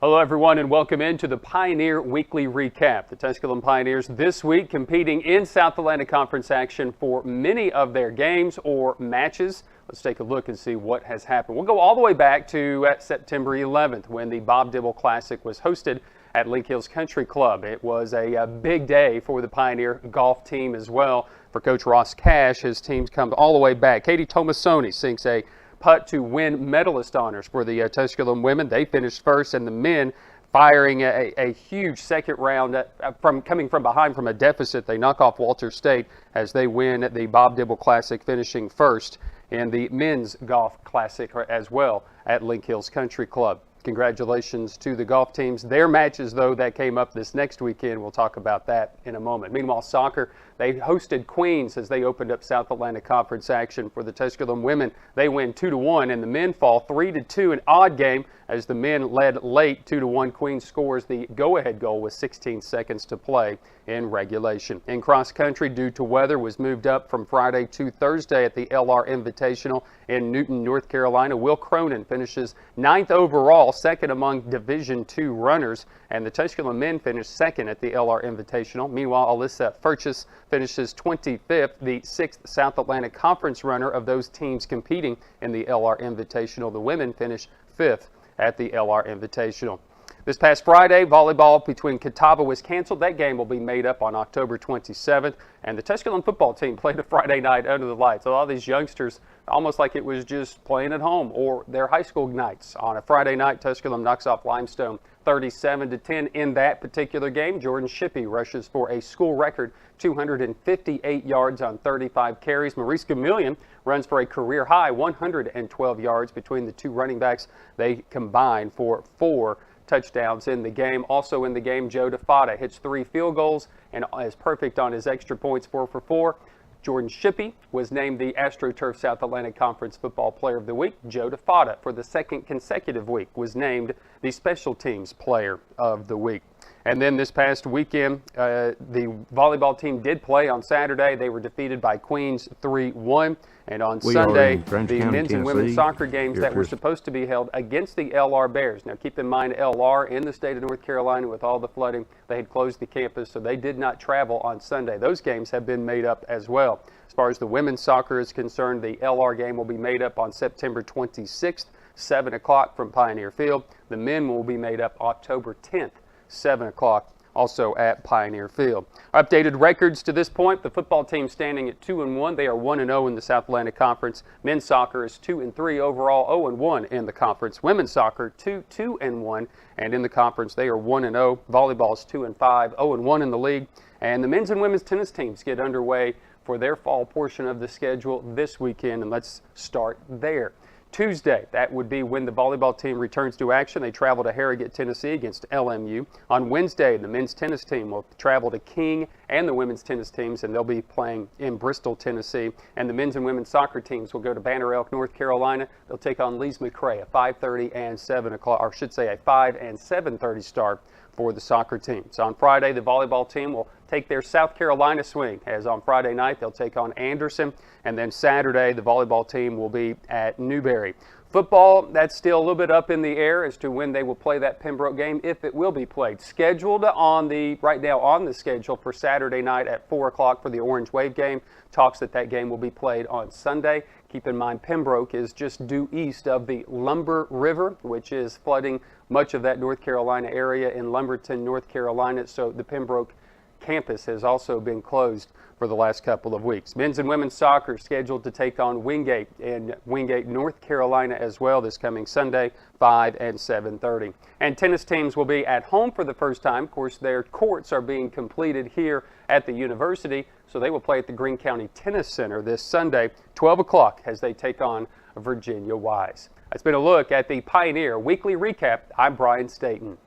Hello everyone and welcome into the Pioneer Weekly Recap. The Tusculum Pioneers this week competing in South Atlantic Conference action for many of their games or matches. Let's take a look and see what has happened. We'll go all the way back to September 11th when the Bob Dibble Classic was hosted at Link Hills Country Club. It was a big day for the Pioneer golf team as well. For Coach Ross Cash, his team's come all the way back. Katie Tomasoni sinks a putt to win medalist honors for the Tusculum women. They finished first, and the men firing a huge second round coming from behind from a deficit. They knock off Walter State as they win the Bob Dibble Classic, finishing first in the men's golf classic as well at Link Hills Country Club. Congratulations to the golf teams. Their matches, though, that came up this next weekend, we'll talk about that in a moment. Meanwhile, soccer, they hosted Queens as they opened up South Atlantic Conference action. For the Tusculum women, they win 2-1, and the men fall 3-2, an odd game as the men led late 2-1. Queens scores the go-ahead goal with 16 seconds to play in regulation. In cross country, due to weather, was moved up from Friday to Thursday at the LR Invitational in Newton, North Carolina. Will Cronin finishes 9th overall, second among Division II runners, and the Tusculum men finished second at the LR Invitational. Meanwhile, Alyssa Furchess finishes 25th, the 6th South Atlantic Conference runner of those teams competing in the LR Invitational. The women finish 5th at the LR Invitational. This past Friday, volleyball between Catawba was canceled. That game will be made up on October 27th. And the Tusculum football team played a Friday night under the lights. A lot of these youngsters, almost like it was just playing at home or their high school nights. On a Friday night, Tusculum knocks off Limestone 37-10 in that particular game. Jordan Shippey rushes for a school record 258 yards on 35 carries. Maurice Gamillion runs for a career high 112 yards. Between the two running backs, they combine for 4 touchdowns in the game. Also in the game, Joe DeFada hits 3 field goals and is perfect on his extra points, 4 for 4. Jordan Shippey was named the AstroTurf South Atlantic Conference Football Player of the Week. Joe DeFada, for the second consecutive week, was named the Special Teams Player of the Week. And then this past weekend, the volleyball team did play on Saturday. They were defeated by Queens 3-1. And on Sunday, the men's and women's soccer games that were supposed to be held against the LR Bears. Now, keep in mind, LR in the state of North Carolina, with all the flooding, they had closed the campus, so they did not travel on Sunday. Those games have been made up as well. As far as the women's soccer is concerned, the LR game will be made up on September 26th, 7 o'clock from Pioneer Field. The men will be made up October 10th, 7 o'clock, also at Pioneer Field. Updated records to this point: the football team standing at 2-1. They are 1-0 in the South Atlantic Conference. Men's soccer is 2-3 overall, 0-1 in the conference. Women's soccer 2-1, and in the conference they are 1-0. Volleyball is 2-5, 0-1 in the league. And the men's and women's tennis teams get underway for their fall portion of the schedule this weekend, and let's start there. Tuesday, that would be when the volleyball team returns to action. They travel to Harrogate, Tennessee against LMU. On Wednesday, the men's tennis team will travel to King and the women's tennis teams, and they'll be playing in Bristol, Tennessee. And the men's and women's soccer teams will go to Banner Elk, North Carolina. They'll take on Lees McRae at 5:30 and 7 o'clock, or I should say a 5 and 7:30 start for the soccer teams. On Friday, the volleyball team will take their South Carolina swing, as on Friday night they'll take on Anderson, and then Saturday the volleyball team will be at Newberry. Football, that's still a little bit up in the air as to when they will play that Pembroke game, if it will be played. Scheduled right now on the schedule for Saturday night at 4 o'clock for the Orange Wave game. Talks that game will be played on Sunday. Keep in mind, Pembroke is just due east of the Lumber River, which is flooding much of that North Carolina area in Lumberton, North Carolina. So the Pembroke campus has also been closed for the last couple of weeks. Men's and women's soccer scheduled to take on Wingate in Wingate, North Carolina as well this coming Sunday, 5 and 7:30. And tennis teams will be at home for the first time. Of course, their courts are being completed here at the university, so they will play at the Greene County Tennis Center this Sunday, 12 o'clock, as they take on Virginia Wise. That's been a look at the Pioneer Weekly Recap. I'm Brian Stayton.